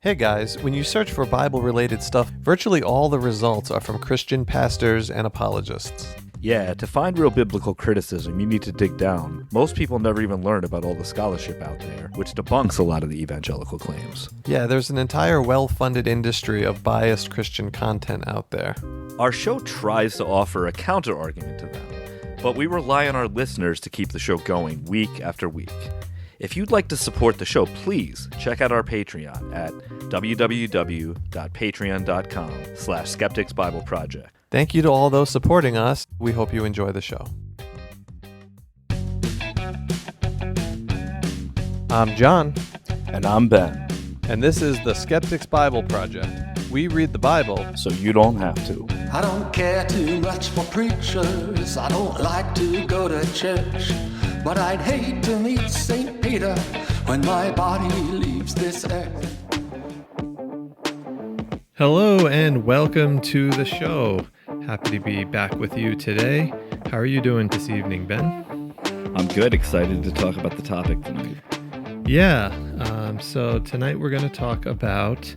Hey guys, when you search for Bible-related stuff, virtually all the results are from Christian pastors and apologists. Yeah, to find real biblical criticism, you need to dig down. Most people never even learn about all the scholarship out there, which debunks a lot of the evangelical claims. Yeah, there's an entire well-funded industry of biased Christian content out there. Our show tries to offer a counter-argument to them, but we rely on our listeners to keep the show going week after week. If you'd like to support the show, please check out our Patreon at www.patreon.com/Skeptics Bible Project. Thank you to all those supporting us. We hope you enjoy the show. I'm John. And I'm Ben. And this is the Skeptics Bible Project. We read the Bible so you don't have to. I don't care too much for preachers. I don't like to go to church. But I'd hate to meet St. Peter when my body leaves this earth. Hello and welcome to the show. Happy to be back with you today. How are you doing this evening, Ben? I'm good. Excited to talk about the topic tonight. Yeah. So tonight we're going to talk about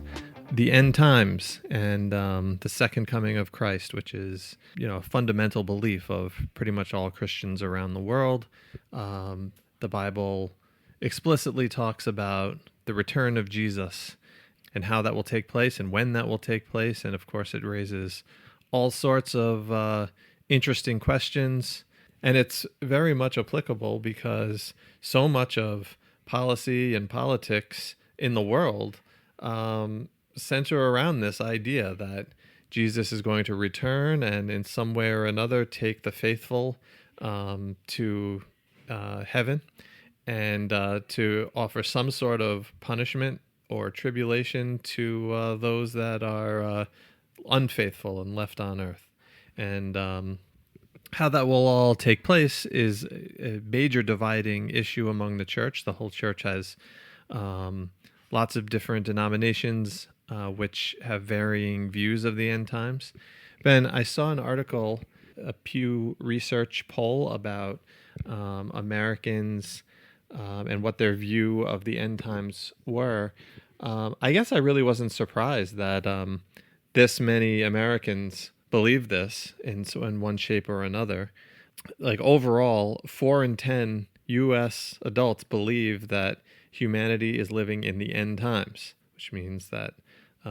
the end times and the second coming of Christ, which is, a fundamental belief of pretty much all Christians around the world. The Bible explicitly talks about the return of Jesus and how that will take place and when that will take place. And of course, it raises all sorts of interesting questions. And it's very much applicable because so much of policy and politics in the world center around this idea that Jesus is going to return and in some way or another take the faithful to heaven and to offer some sort of punishment or tribulation to those that are unfaithful and left on earth. And how that will all take place is a major dividing issue among the church. The whole church has lots of different denominations which have varying views of the end times. Ben, I saw an article, a Pew Research poll about Americans and what their view of the end times were. I guess I really wasn't surprised that this many Americans believe this in one shape or another. Like overall, 4 in 10 U.S. adults believe that humanity is living in the end times, which means that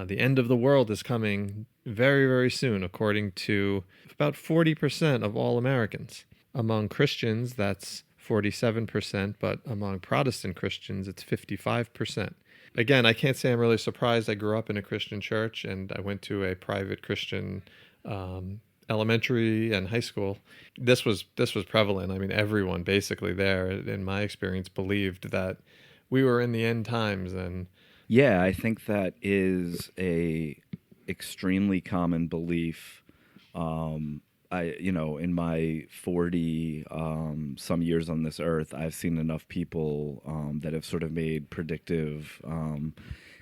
the end of the world is coming very, very soon, according to about 40% of all Americans. Among Christians, that's 47%, but among Protestant Christians, it's 55%. Again, I can't say I'm really surprised. I grew up in a Christian church, and I went to a private Christian elementary and high school. This was prevalent. I mean, everyone basically there, in my experience, believed that we were in the end times. And yeah, I think that is a extremely common belief. In my 40 some years on this earth, I've seen enough people that have sort of made predictive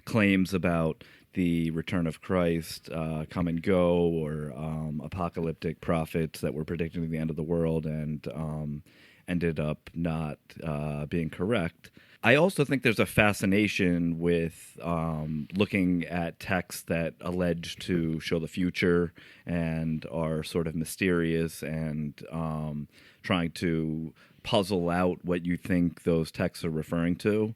claims about the return of Christ, come and go, or apocalyptic prophets that were predicting the end of the world and ended up not being correct. I also think there's a fascination with looking at texts that allege to show the future and are sort of mysterious and trying to puzzle out what you think those texts are referring to.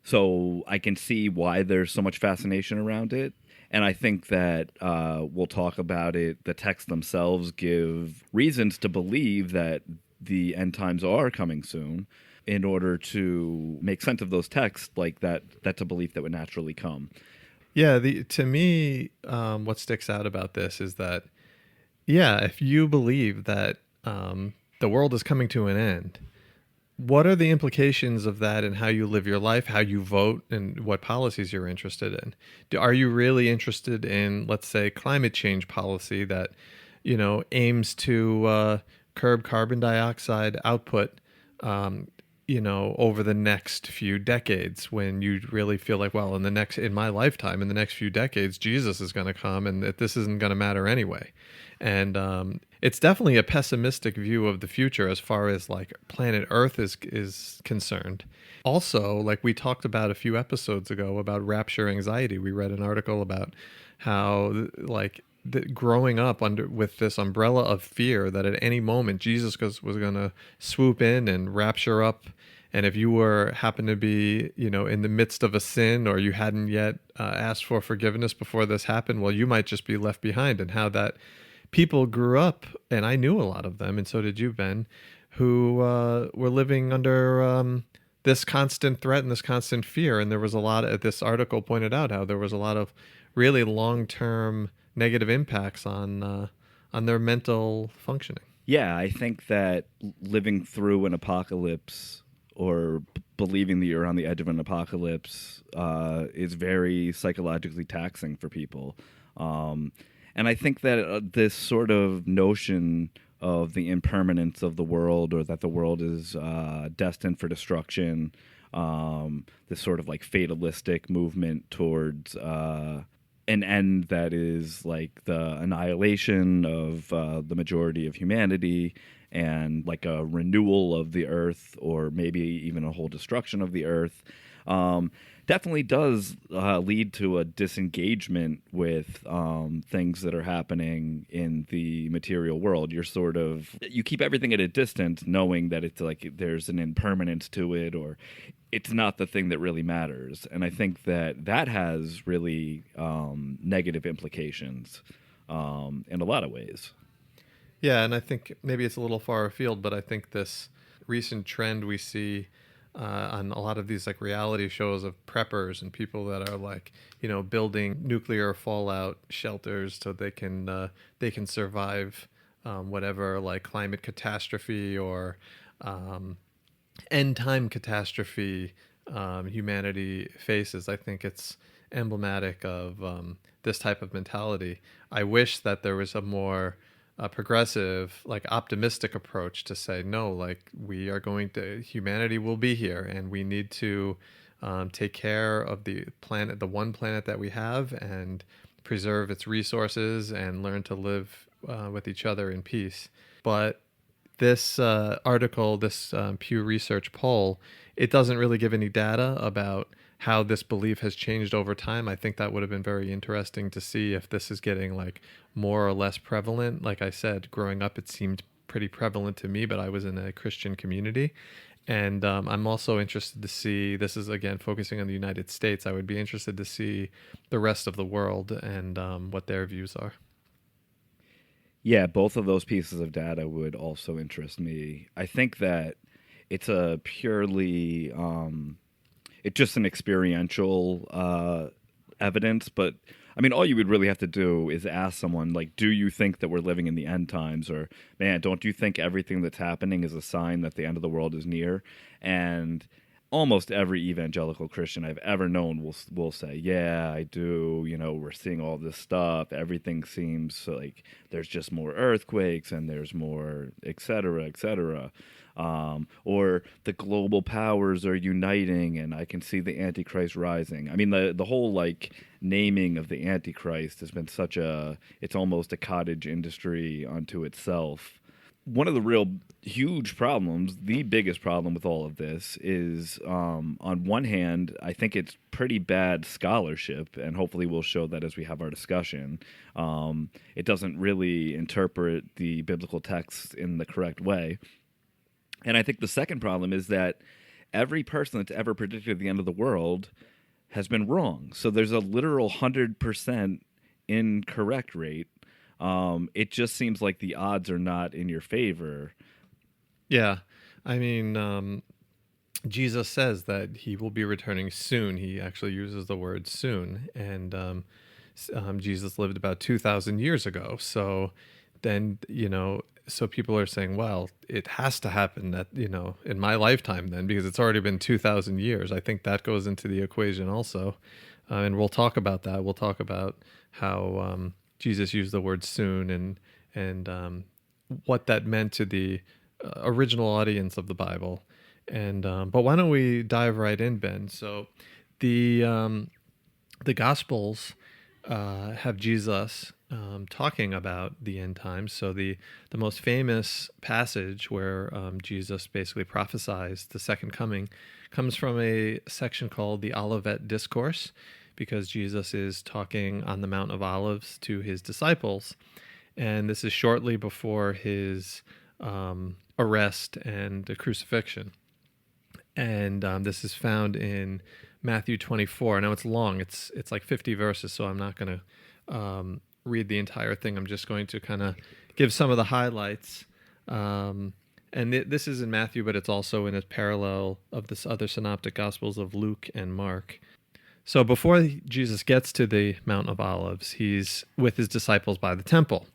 So I can see why there's so much fascination around it. And I think that we'll talk about it. The texts themselves give reasons to believe that the end times are coming soon. In order to make sense of those texts, like that's a belief that would naturally come. Yeah, to me, what sticks out about this is that, if you believe that the world is coming to an end, what are the implications of that in how you live your life, how you vote, and what policies you're interested in? Are you really interested in, let's say, climate change policy that, aims to curb carbon dioxide output over the next few decades, when you really feel like, well, in my lifetime, in the next few decades, Jesus is going to come, and that this isn't going to matter anyway. And it's definitely a pessimistic view of the future as far as like planet Earth is concerned. Also, like we talked about a few episodes ago about rapture anxiety, we read an article about how like growing up with this umbrella of fear that at any moment Jesus was going to swoop in and rapture up. And if you happened to be, in the midst of a sin, or you hadn't yet asked for forgiveness before this happened, well, you might just be left behind. And how that people grew up, and I knew a lot of them, and so did you, Ben, who were living under this constant threat and this constant fear. And there was a lot of, this article pointed out how there was a lot of really long-term negative impacts on their mental functioning. Yeah, I think that living through an apocalypse, or believing that you're on the edge of an apocalypse, is very psychologically taxing for people. And I think that this sort of notion of the impermanence of the world, or that the world is destined for destruction, this sort of like fatalistic movement towards an end that is like the annihilation of the majority of humanity, and like a renewal of the earth, or maybe even a whole destruction of the earth, definitely does lead to a disengagement with things that are happening in the material world. You keep everything at a distance, knowing that it's like there's an impermanence to it, or it's not the thing that really matters. And I think that has really negative implications in a lot of ways. Yeah, and I think maybe it's a little far afield, but I think this recent trend we see on a lot of these like reality shows of preppers and people that are like, building nuclear fallout shelters so they can survive whatever like climate catastrophe or end time catastrophe humanity faces. I think it's emblematic of this type of mentality. I wish that there was a more progressive, like optimistic approach to say, no, like humanity will be here, and we need to take care of the planet, the one planet that we have, and preserve its resources and learn to live with each other in peace. But this article, this Pew Research poll, it doesn't really give any data about how this belief has changed over time. I think that would have been very interesting to see if this is getting like more or less prevalent. Like I said, growing up, it seemed pretty prevalent to me, but I was in a Christian community. And I'm also interested to see, this is again focusing on the United States, I would be interested to see the rest of the world and what their views are. Yeah, both of those pieces of data would also interest me. I think that it's a purely... it's just an experiential evidence, but I mean, all you would really have to do is ask someone, like, do you think that we're living in the end times? Or, man, don't you think everything that's happening is a sign that the end of the world is near? And almost every evangelical Christian I've ever known will say, yeah, I do. We're seeing all this stuff. Everything seems like there's just more earthquakes and there's more et cetera, et cetera. Or the global powers are uniting, and I can see the Antichrist rising. I mean, the whole like naming of the Antichrist has been it's almost a cottage industry unto itself. One of the real huge problems, the biggest problem with all of this is, on one hand, I think it's pretty bad scholarship, and hopefully we'll show that as we have our discussion. It doesn't really interpret the biblical texts in the correct way. And I think the second problem is that every person that's ever predicted the end of the world has been wrong. So there's a literal 100% incorrect rate. It just seems like the odds are not in your favor. Yeah. I mean, Jesus says that he will be returning soon. He actually uses the word soon. And Jesus lived about 2,000 years ago. So then, so people are saying, well, it has to happen that, in my lifetime then, because it's already been 2,000 years. I think that goes into the equation also. And we'll talk about that. We'll talk about how Jesus used the word soon and what that meant to the original audience of the Bible. And but why don't we dive right in, Ben? So the Gospels have Jesus talking about the end times. So the most famous passage where Jesus basically prophesies the second coming comes from a section called the Olivet Discourse, because Jesus is talking on the Mount of Olives to his disciples. And this is shortly before his arrest and the crucifixion. And this is found in Matthew 24. Now it's long. It's like 50 verses, so I'm not going to read the entire thing. I'm just going to kind of give some of the highlights. And this is in Matthew, but it's also in a parallel of this other synoptic gospels of Luke and Mark. So before Jesus gets to the Mount of Olives, he's with his disciples by the temple.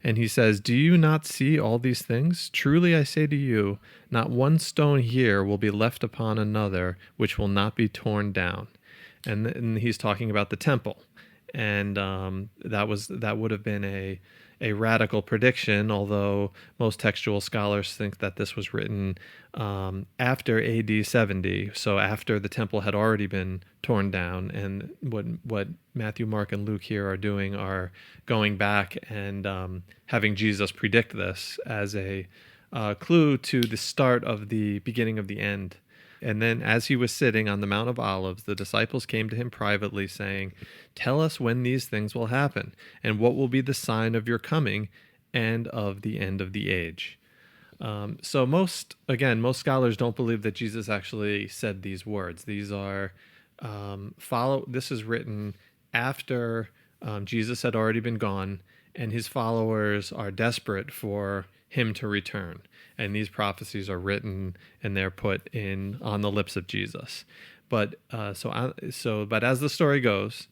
And he says, "Do you not see all these things? Truly I say to you, not one stone here will be left upon another, which will not be torn down." And he's talking about the temple. And that would have been a radical prediction, although most textual scholars think that this was written after AD 70, so after the temple had already been torn down. And what Matthew, Mark, and Luke here are doing are going back and having Jesus predict this as a clue to the start of the beginning of the end. And then as he was sitting on the Mount of Olives, the disciples came to him privately, saying, "Tell us when these things will happen, and what will be the sign of your coming and of the end of the age." So most scholars don't believe that Jesus actually said these words. These are this is written after Jesus had already been gone, and his followers are desperate for him to return. And these prophecies are written and they're put in on the lips of Jesus. But as the story goes,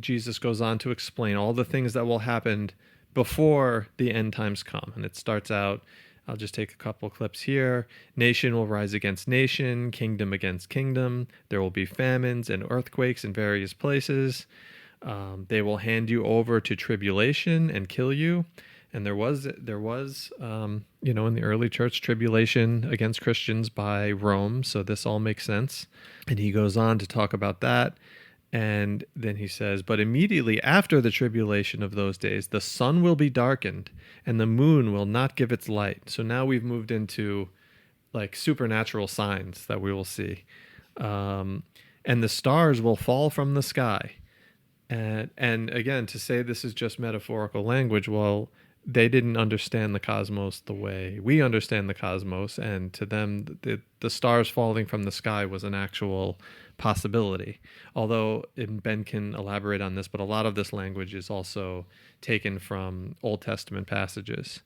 Jesus goes on to explain all the things that will happen before the end times come. And it starts out, I'll just take a couple clips here. Nation will rise against nation, kingdom against kingdom. There will be famines and earthquakes in various places. They will hand you over to tribulation and kill you. And there was in the early church, tribulation against Christians by Rome. So this all makes sense. And he goes on to talk about that. And then he says, "But immediately after the tribulation of those days, the sun will be darkened and the moon will not give its light." So now we've moved into like supernatural signs that we will see. And the stars will fall from the sky. And again, to say this is just metaphorical language, well, they didn't understand the cosmos the way we understand the cosmos, and to them, the stars falling from the sky was an actual possibility. Although, and Ben can elaborate on this, but a lot of this language is also taken from Old Testament passages.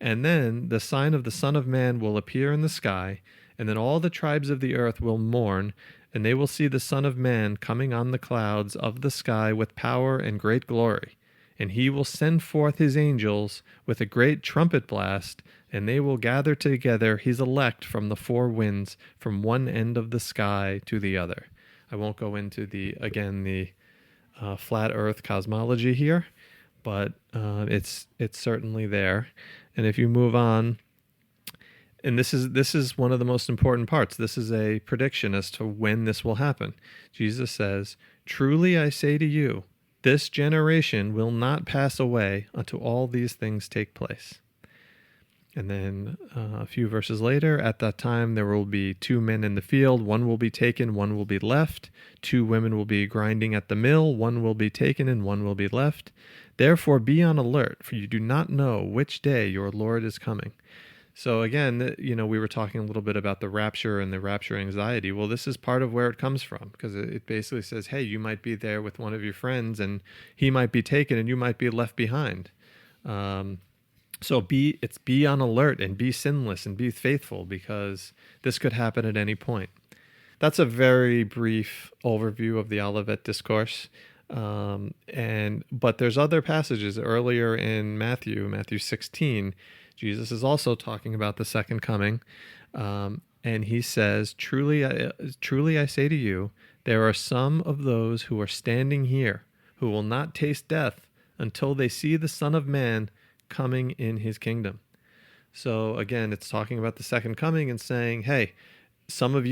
And then the sign of the Son of Man will appear in the sky, and then all the tribes of the earth will mourn, and they will see the Son of Man coming on the clouds of the sky with power and great glory. And he will send forth his angels with a great trumpet blast, and they will gather together his elect from the four winds, from one end of the sky to the other. I won't go into the flat earth cosmology here, but it's certainly there. And if you move on, and this is one of the most important parts. This is a prediction as to when this will happen. Jesus says, "Truly I say to you, this generation will not pass away until all these things take place." And then a few verses later, "At that time there will be 2 men in the field, one will be taken, one will be left. 2 women will be grinding at the mill, one will be taken and one will be left. Therefore be on alert, for you do not know which day your Lord is coming." So again, we were talking a little bit about the rapture and the rapture anxiety. Well, this is part of where it comes from, because it basically says, hey, you might be there with one of your friends and he might be taken and you might be left behind. So be on alert and be sinless and be faithful, because this could happen at any point. That's a very brief overview of the Olivet Discourse. But there's other passages earlier in Matthew 16. Jesus is also talking about the second coming, and he says, truly I say to you, there are some of those who are standing here who will not taste death until they see the Son of Man coming in his kingdom." So again, it's talking about the second coming and saying, hey, some of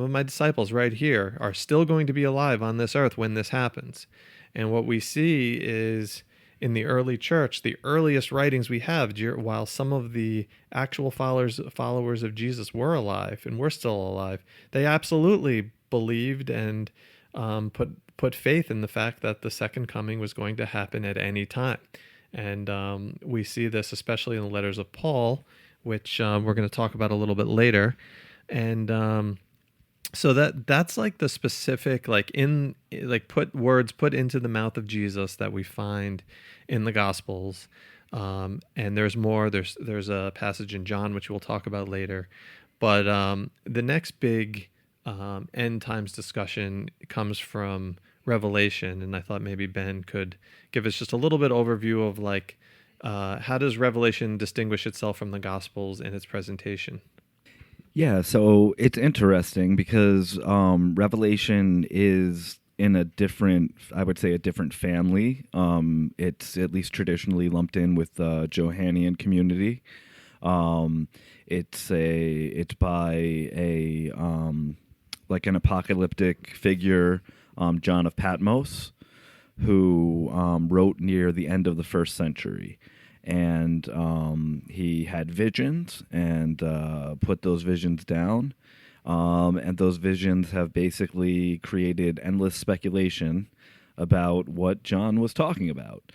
my disciples right here are still going to be alive on this earth when this happens. And what we see is in the early church, the earliest writings we have, while some of the actual followers of Jesus were alive and were still alive, they absolutely believed and put faith in the fact that the second coming was going to happen at any time. And we see this especially in the letters of Paul, which we're going to talk about a little bit later. And so that's like the specific, put put into the mouth of Jesus that we find in the Gospels. And there's more. There's a passage in John which we'll talk about later. But the next big end times discussion comes from Revelation, and I thought maybe Ben could give us just a little bit overview of how does Revelation distinguish itself from the Gospels in its presentation? Yeah, so it's interesting because Revelation is in a different family. It's at least traditionally lumped in with the Johannine community. It's by a an apocalyptic figure, John of Patmos, who wrote near the end of the first century. And he had visions and put those visions down. And those visions have basically created endless speculation about what John was talking about.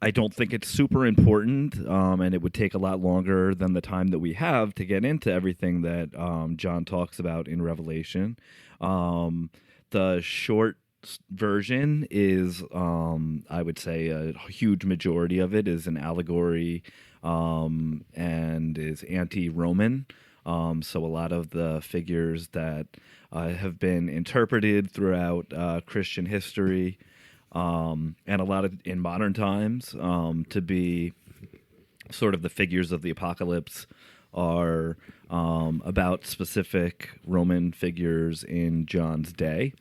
I don't think it's super important, and it would take a lot longer than the time that we have to get into everything that John talks about in Revelation. The short version is, I would say, a huge majority of it is an allegory and is anti-Roman. So a lot of the figures that have been interpreted throughout Christian history and a lot of in modern times to be sort of the figures of the apocalypse are about specific Roman figures in John's day.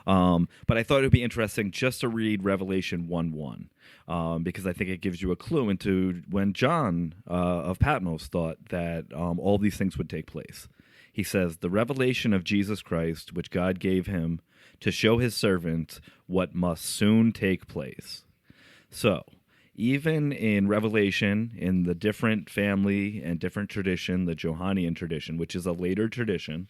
But I thought it would be interesting just to read Revelation 1:1 because I think it gives you a clue into when John of Patmos thought that all these things would take place. He says, "The revelation of Jesus Christ, which God gave him to show his servants what must soon take place." So, even in Revelation, in the different family and different tradition, the Johannine tradition, which is a later tradition,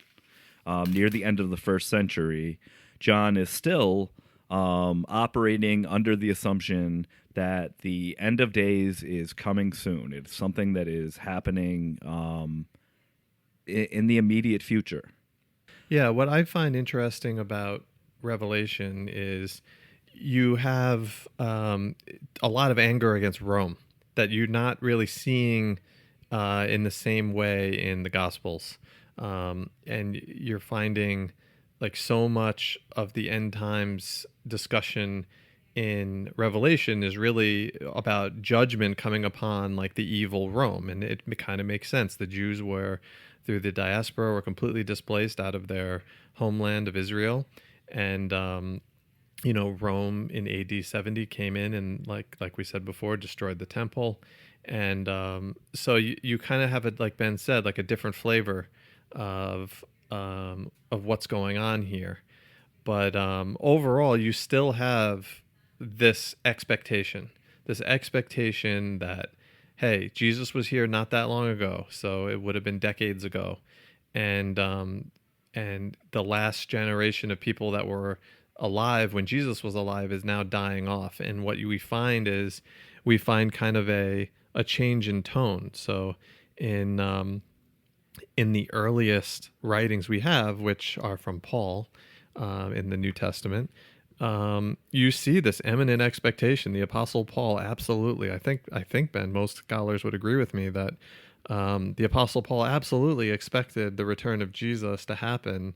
near the end of the first century, John is still operating under the assumption that the end of days is coming soon. It's something that is happening in the immediate future. Yeah, what I find interesting about Revelation is you have a lot of anger against Rome that you're not really seeing in the same way in the Gospels. And you're finding so much of the end times discussion in Revelation is really about judgment coming upon the evil Rome. And it kind of makes sense. The Jews were, through the diaspora, were completely displaced out of their homeland of Israel. And, Rome in AD 70 came in and, like we said before, destroyed the temple. And so you kind of have it, like Ben said, a different flavor of what's going on here. But overall, you still have this expectation that, hey, Jesus was here not that long ago, so it would have been decades ago. And the last generation of people that were alive when Jesus was alive is now dying off. And what we find kind of a change in tone. So in the earliest writings we have, which are from Paul in the New Testament, you see this eminent expectation. The Apostle Paul, absolutely. I think Ben, most scholars would agree with me that the Apostle Paul absolutely expected the return of Jesus to happen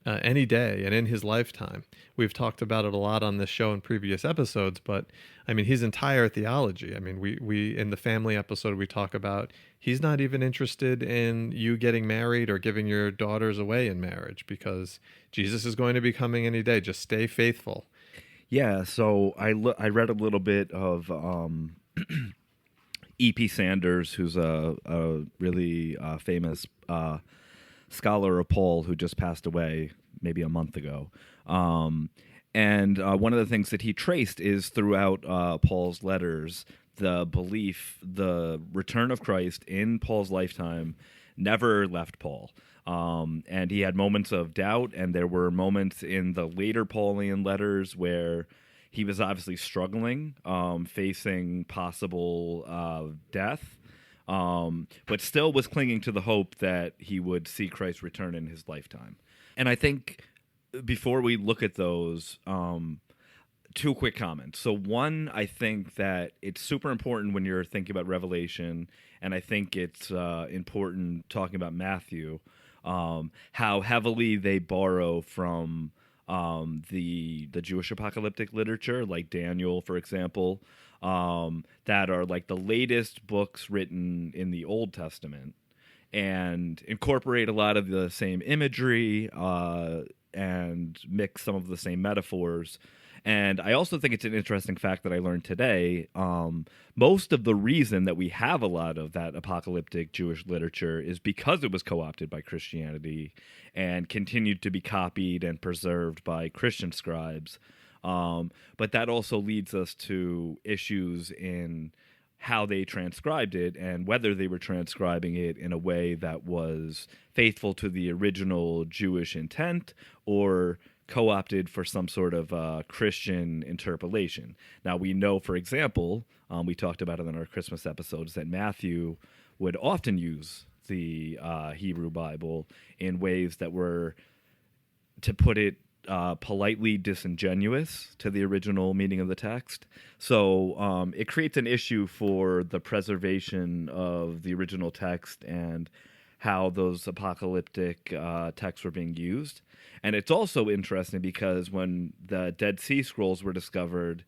any day and in his lifetime. We've talked about it a lot on this show in previous episodes, but I mean, his entire theology. I mean, we in the family episode, we talk about he's not even interested in you getting married or giving your daughters away in marriage because Jesus is going to be coming any day. Just stay faithful. Yeah, so I read a little bit of E.P. Sanders, who's a really famous scholar of Paul who just passed away maybe a month ago. And one of the things that he traced is throughout Paul's letters, the belief, the return of Christ in Paul's lifetime never left Paul. And he had moments of doubt, and there were moments in the later Pauline letters where he was obviously struggling, facing possible death, but still was clinging to the hope that he would see Christ return in his lifetime. And I think before we look at those, two quick comments. So one, I think that it's super important when you're thinking about Revelation, and I think it's important talking about Matthew, how heavily they borrow from the Jewish apocalyptic literature, like Daniel, for example, that are like the latest books written in the Old Testament, and incorporate a lot of the same imagery and mix some of the same metaphors. And I also think it's an interesting fact that I learned today. Most of the reason that we have a lot of that apocalyptic Jewish literature is because it was co-opted by Christianity and continued to be copied and preserved by Christian scribes. But that also leads us to issues in how they transcribed it and whether they were transcribing it in a way that was faithful to the original Jewish intent or co-opted for some sort of Christian interpolation. Now, we know, for example, we talked about it in our Christmas episodes, that Matthew would often use the Hebrew Bible in ways that were, to put it politely, disingenuous to the original meaning of the text. So it creates an issue for the preservation of the original text and how those apocalyptic texts were being used. And it's also interesting because when the Dead Sea Scrolls were discovered,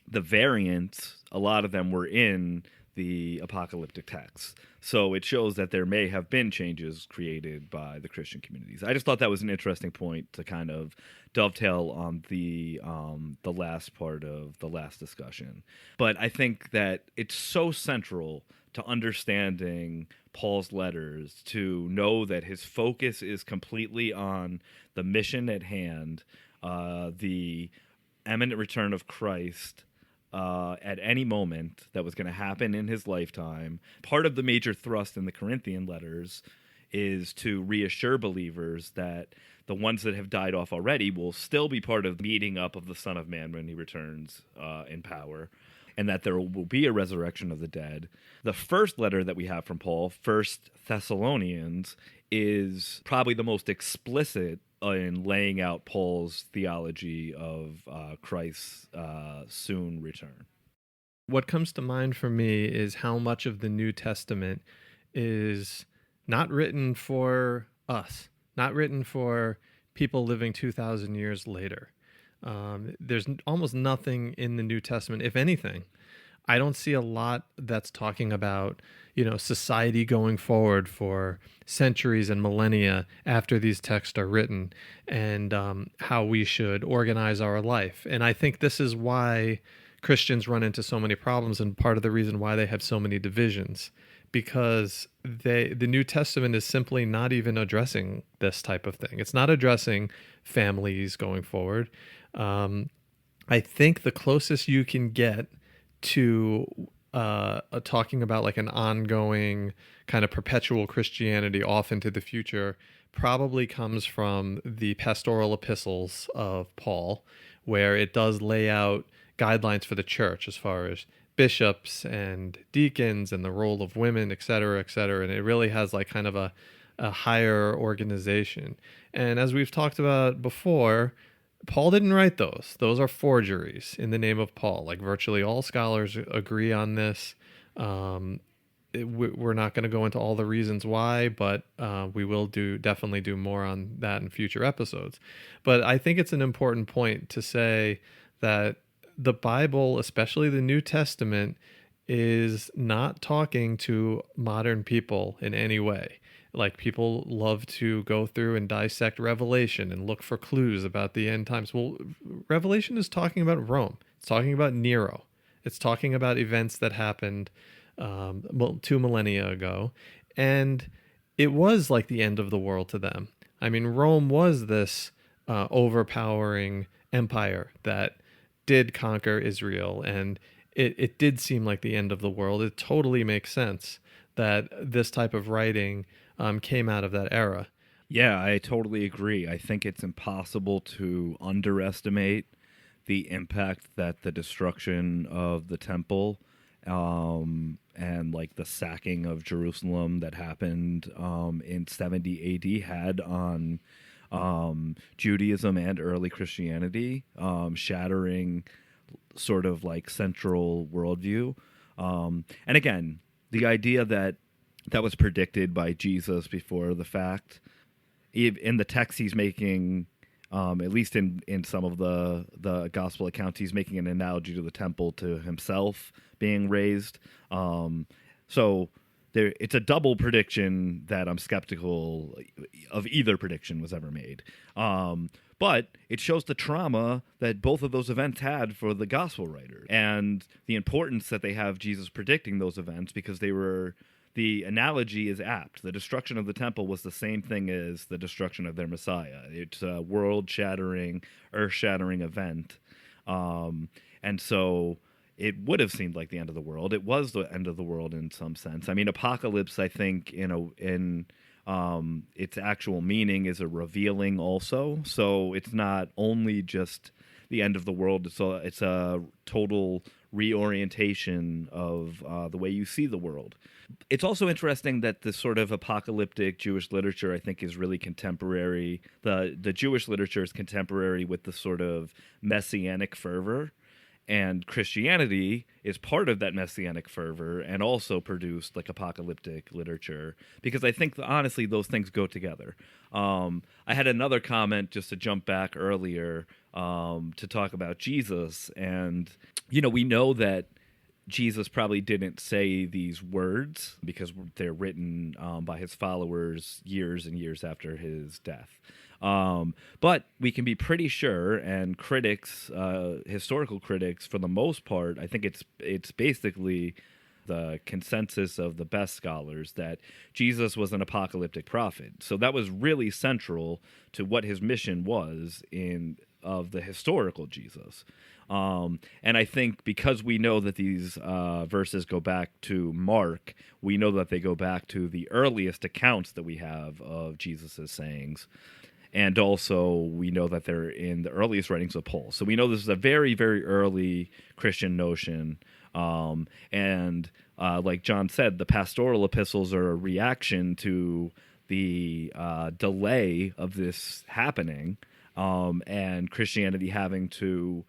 the variants, a lot of them were in the apocalyptic texts. So it shows that there may have been changes created by the Christian communities. I just thought that was an interesting point to kind of dovetail on the last part of the last discussion. But I think that it's so central to understanding Paul's letters to know that his focus is completely on the mission at hand, the imminent return of Christ at any moment that was going to happen in his lifetime. Part of the major thrust in the Corinthian letters is to reassure believers that the ones that have died off already will still be part of the meeting up of the Son of Man when he returns in power, and that there will be a resurrection of the dead. The first letter that we have from Paul, 1 Thessalonians, is probably the most explicit in laying out Paul's theology of Christ's soon return. What comes to mind for me is how much of the New Testament is not written for us, not written for people living 2,000 years later. There's almost nothing in the New Testament, if anything. I don't see a lot that's talking about, society going forward for centuries and millennia after these texts are written, and how we should organize our life. And I think this is why Christians run into so many problems, and part of the reason why they have so many divisions, because the New Testament is simply not even addressing this type of thing. It's not addressing families going forward. I think the closest you can get to talking about like an ongoing kind of perpetual Christianity off into the future probably comes from the pastoral epistles of Paul, where it does lay out guidelines for the church as far as bishops and deacons and the role of women, et cetera, and it really has like kind of a higher organization. And as we've talked about before, Paul didn't write those. Those are forgeries in the name of Paul. Like virtually all scholars agree on this. We're not going to go into all the reasons why, but we will definitely do more on that in future episodes. But I think it's an important point to say that the Bible, especially the New Testament, is not talking to modern people in any way. Like, people love to go through and dissect Revelation and look for clues about the end times. Well, Revelation is talking about Rome. It's talking about Nero. It's talking about events that happened 2 millennia ago, and it was like the end of the world to them. I mean, Rome was this overpowering empire that did conquer Israel, and it did seem like the end of the world. It totally makes sense that this type of writing came out of that era. Yeah, I totally agree. I think it's impossible to underestimate the impact that the destruction of the temple and like the sacking of Jerusalem that happened in 70 AD had on Judaism and early Christianity, shattering sort of like central worldview. And again, the idea that was predicted by Jesus before the fact, in the text he's making, at least in some of the gospel accounts, he's making an analogy to the temple, to himself being raised. So it's a double prediction that I'm skeptical of either prediction was ever made. But it shows the trauma that both of those events had for the gospel writers and the importance that they have Jesus predicting those events, because the analogy is apt. The destruction of the temple was the same thing as the destruction of their Messiah. It's a world-shattering, earth-shattering event. And so it would have seemed like the end of the world. It was the end of the world in some sense. I mean, apocalypse, I think, in its actual meaning is a revealing also. So it's not only just the end of the world. It's a total reorientation of the way you see the world. It's also interesting that this sort of apocalyptic Jewish literature, I think, is really contemporary. The Jewish literature is contemporary with the sort of messianic fervor, and Christianity is part of that messianic fervor and also produced like apocalyptic literature, because I think honestly those things go together. I had another comment just to jump back earlier to talk about Jesus, and we know that Jesus probably didn't say these words because they're written by his followers years and years after his death. But we can be pretty sure, and critics, historical critics, for the most part, I think it's basically the consensus of the best scholars that Jesus was an apocalyptic prophet. So that was really central to what his mission was of the historical Jesus. And I think because we know that these verses go back to Mark, we know that they go back to the earliest accounts that we have of Jesus' sayings. And also we know that they're in the earliest writings of Paul. So we know this is a very, very early Christian notion. And like John said, the pastoral epistles are a reaction to the delay of this happening, and Christianity having to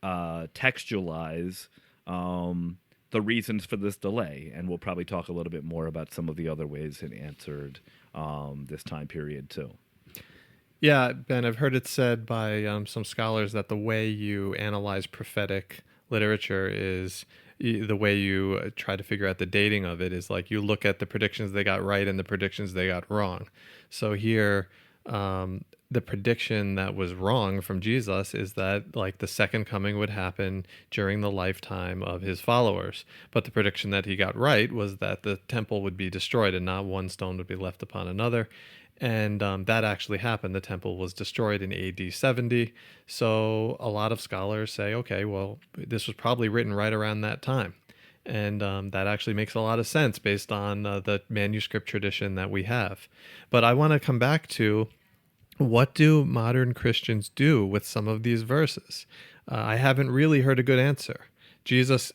textualize the reasons for this delay. And we'll probably talk a little bit more about some of the other ways it answered this time period too. Yeah, Ben, I've heard it said by some scholars that the way you analyze prophetic literature is the way you try to figure out the dating of it is like you look at the predictions they got right and the predictions they got wrong. So here, the prediction that was wrong from Jesus is that like the second coming would happen during the lifetime of his followers. But the prediction that he got right was that the temple would be destroyed and not one stone would be left upon another. And that actually happened. The temple was destroyed in AD 70. So a lot of scholars say, okay, well, this was probably written right around that time. And that actually makes a lot of sense based on the manuscript tradition that we have. But I want to come back to, what do modern Christians do with some of these verses? I haven't really heard a good answer. Jesus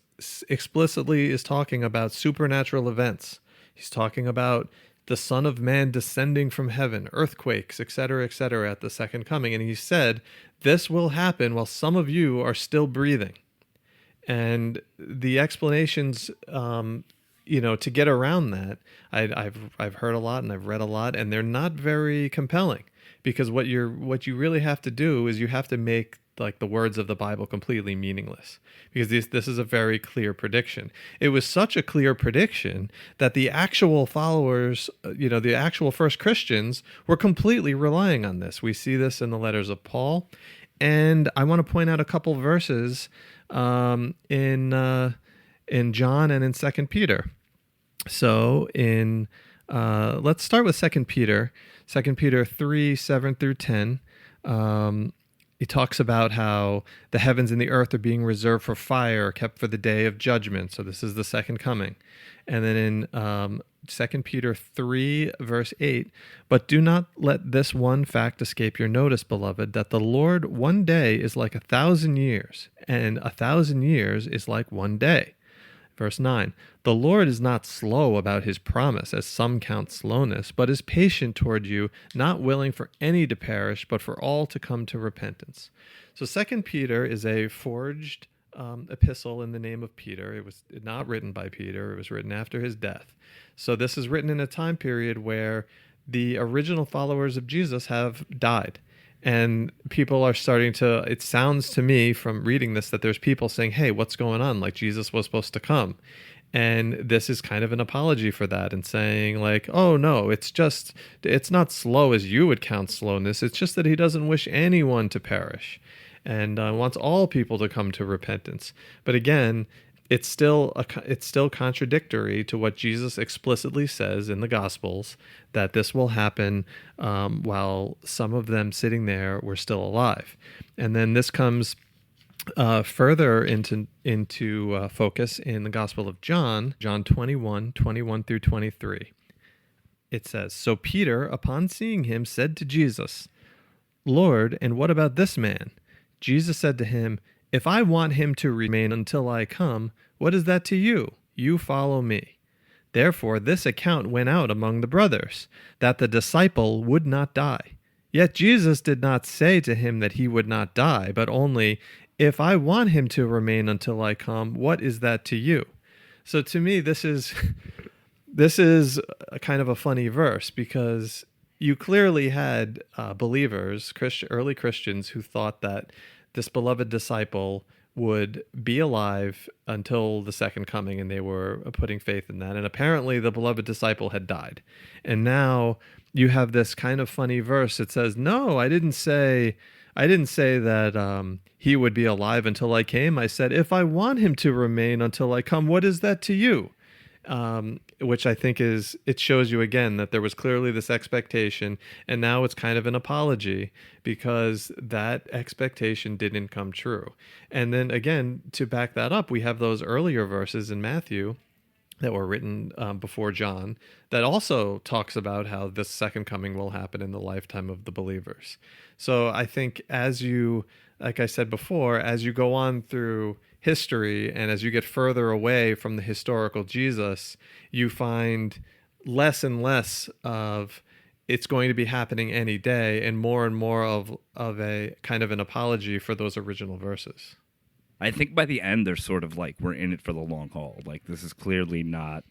explicitly is talking about supernatural events. He's talking about the Son of Man descending from heaven, earthquakes, etc., at the second coming. And he said, this will happen while some of you are still breathing. And the explanations, to get around that, I've heard a lot and I've read a lot, and they're not very compelling, because what you really have to do is you have to make like the words of the Bible completely meaningless, because this is a very clear prediction. It was such a clear prediction that the actual followers, the actual first Christians were completely relying on this. We see this in the letters of Paul. And I want to point out a couple verses in John and in Second Peter. So let's start with Second Peter 3:7-10. He talks about how the heavens and the earth are being reserved for fire, kept for the day of judgment. So this is the second coming. And then in 2 Peter 3, verse 8, but do not let this one fact escape your notice, beloved, that the Lord one day is like 1,000 years, and 1,000 years is like one day. Verse 9, the Lord is not slow about his promise, as some count slowness, but is patient toward you, not willing for any to perish, but for all to come to repentance. So 2 Peter is a forged epistle in the name of Peter. It was not written by Peter. It was written after his death. So this is written in a time period where the original followers of Jesus have died. And people are starting to, it sounds to me from reading this that there's people saying, hey, what's going on? Like, Jesus was supposed to come. And this is kind of an apology for that and saying like, oh no, it's not slow as you would count slowness. It's just that he doesn't wish anyone to perish and wants all people to come to repentance. But again, it's still contradictory to what Jesus explicitly says in the Gospels, that this will happen while some of them sitting there were still alive. And then this comes further into focus in the Gospel of John 21:21-23. It says, so Peter, upon seeing him, said to Jesus, Lord, and what about this man? Jesus said to him, if I want him to remain until I come, what is that to you? You follow me. Therefore this account went out among the brothers, that the disciple would not die. Yet Jesus did not say to him that he would not die, but only, if I want him to remain until I come, what is that to you? So to me, this is a kind of a funny verse, because you clearly had believers, early Christians, who thought that this beloved disciple would be alive until the second coming, and they were putting faith in that. And apparently the beloved disciple had died. And now you have this kind of funny verse that says, no, I didn't say that he would be alive until I came. I said, if I want him to remain until I come, what is that to you? Which I think it shows you again that there was clearly this expectation, and now it's kind of an apology because that expectation didn't come true. And then again, to back that up, we have those earlier verses in Matthew that were written before John that also talks about how this second coming will happen in the lifetime of the believers. So I think like I said before, as you go on through history and as you get further away from the historical Jesus, you find less and less of it's going to be happening any day and more of a kind of an apology for those original verses. I think by the end, they're sort of like, we're in it for the long haul. Like, this is clearly not,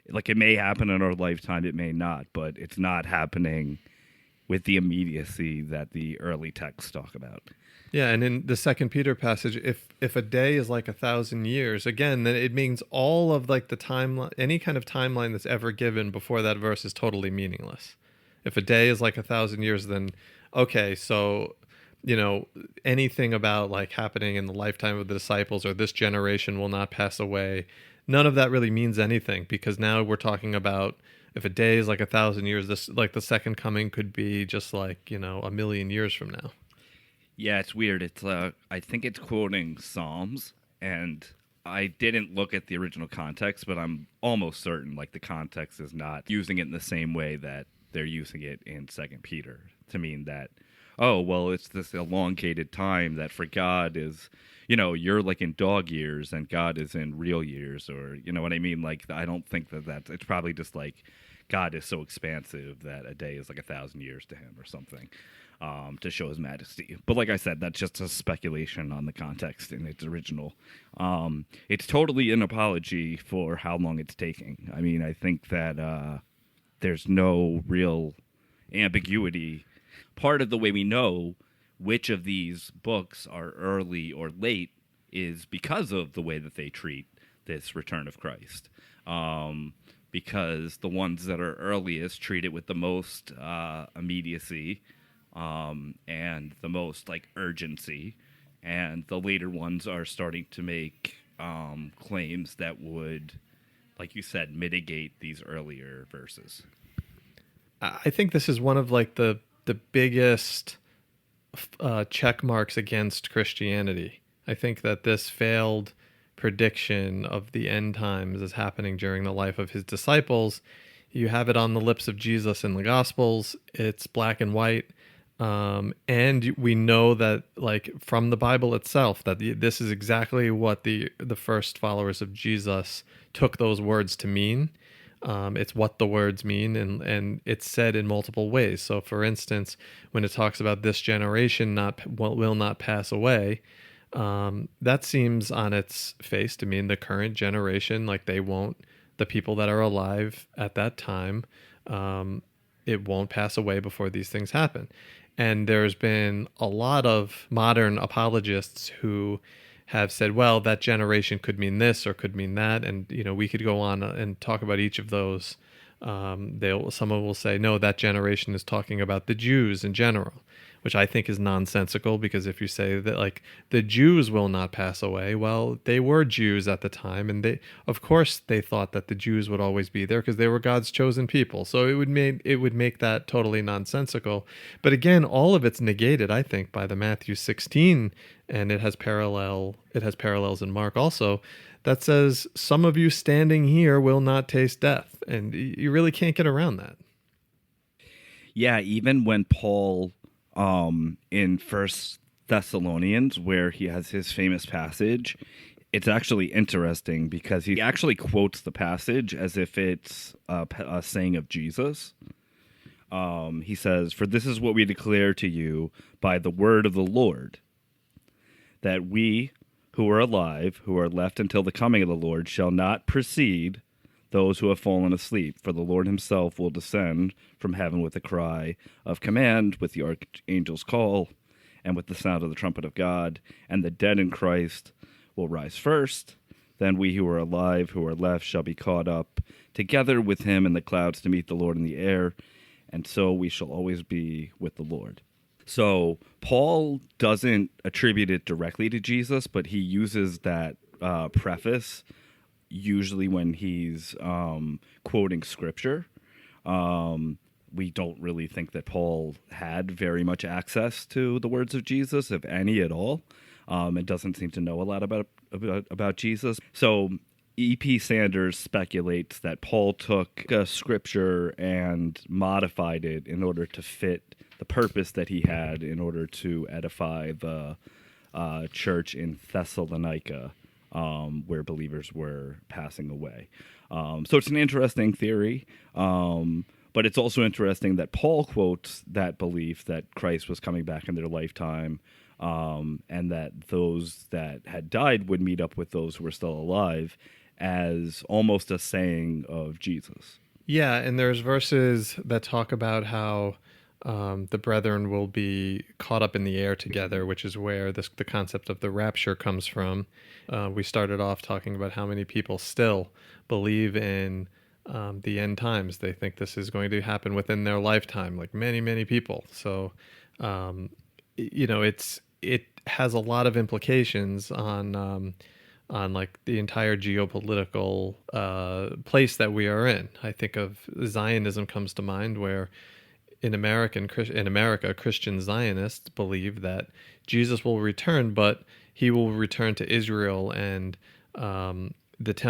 like, it may happen in our lifetime, it may not, but it's not happening with the immediacy that the early texts talk about. Yeah, and in the 2 Peter passage, if a day is like 1,000 years, again, then it means all of like the timeline, any kind of timeline that's ever given before that verse is totally meaningless. If a day is like 1,000 years, then okay, so anything about like happening in the lifetime of the disciples or this generation will not pass away, none of that really means anything, because now we're talking about if a day is like 1,000 years, this like the second coming could be just like 1,000,000 years from now. Yeah, it's weird. It's I think it's quoting Psalms, and I didn't look at the original context, but I'm almost certain like the context is not using it in the same way that they're using it in 2 Peter to mean that, oh, well, it's this elongated time that for God is, you're like in dog years and God is in real years, or you know what I mean? Like, I don't think that's, it's probably just like God is so expansive that a day is like 1,000 years to him or something. To show his majesty. But like I said, that's just a speculation on the context in its original. It's totally an apology for how long it's taking. I mean, I think that there's no real ambiguity. Part of the way we know which of these books are early or late is because of the way that they treat this return of Christ. Because the ones that are earliest treat it with the most immediacy, and the most like urgency, and the later ones are starting to make claims that would, like you said, mitigate these earlier verses. I think this is one of like the biggest check marks against Christianity. I think that this failed prediction of the end times is happening during the life of his disciples. You have it on the lips of Jesus in the Gospels. It's black and white. And we know that, like, from the Bible itself, that this is exactly what the first followers of Jesus took those words to mean. It's what the words mean, and it's said in multiple ways. So, for instance, when it talks about this generation will not pass away, that seems on its face to mean the current generation, like the people that are alive at that time, it won't pass away before these things happen. And there's been a lot of modern apologists who have said, well, that generation could mean this or could mean that. And, we could go on and talk about each of those. Someone will say, no, that generation is talking about the Jews in general, which I think is nonsensical, because if you say that, like, the Jews will not pass away, well, they were Jews at the time, and of course they thought that the Jews would always be there because they were God's chosen people. So it would make that totally nonsensical. But again, all of it's negated, I think, by the Matthew 16, and it has parallels in Mark also, that says, some of you standing here will not taste death. And you really can't get around that. Yeah, even when Paul, in First Thessalonians, where he has his famous passage, it's actually interesting because he actually quotes the passage as if it's a saying of Jesus. He says, "For this is what we declare to you by the word of the Lord, that we who are alive, who are left until the coming of the Lord, shall not precede those who have fallen asleep. For the Lord himself will descend from heaven with a cry of command, with the archangel's call, and with the sound of the trumpet of God. And the dead in Christ will rise first. Then we who are alive, who are left, shall be caught up together with him in the clouds to meet the Lord in the air. And so we shall always be with the Lord." So Paul doesn't attribute it directly to Jesus, but he uses that preface usually when he's quoting scripture. We don't really think that Paul had very much access to the words of Jesus, if any at all. It doesn't seem to know a lot about Jesus. So E.P. Sanders speculates that Paul took a scripture and modified it in order to fit the purpose that he had in order to edify the church in Thessalonica, where believers were passing away. So it's an interesting theory, but it's also interesting that Paul quotes that belief that Christ was coming back in their lifetime, and that those that had died would meet up with those who were still alive, as almost a saying of Jesus. Yeah, and there's verses that talk about how the brethren will be caught up in the air together, which is where the concept of the rapture comes from. We started off talking about how many people still believe in the end times. They think this is going to happen within their lifetime, like many, many people. So, it has a lot of implications on like the entire geopolitical place that we are in. I think of Zionism comes to mind, where in America, Christian Zionists believe that Jesus will return, but he will return to Israel, and the temple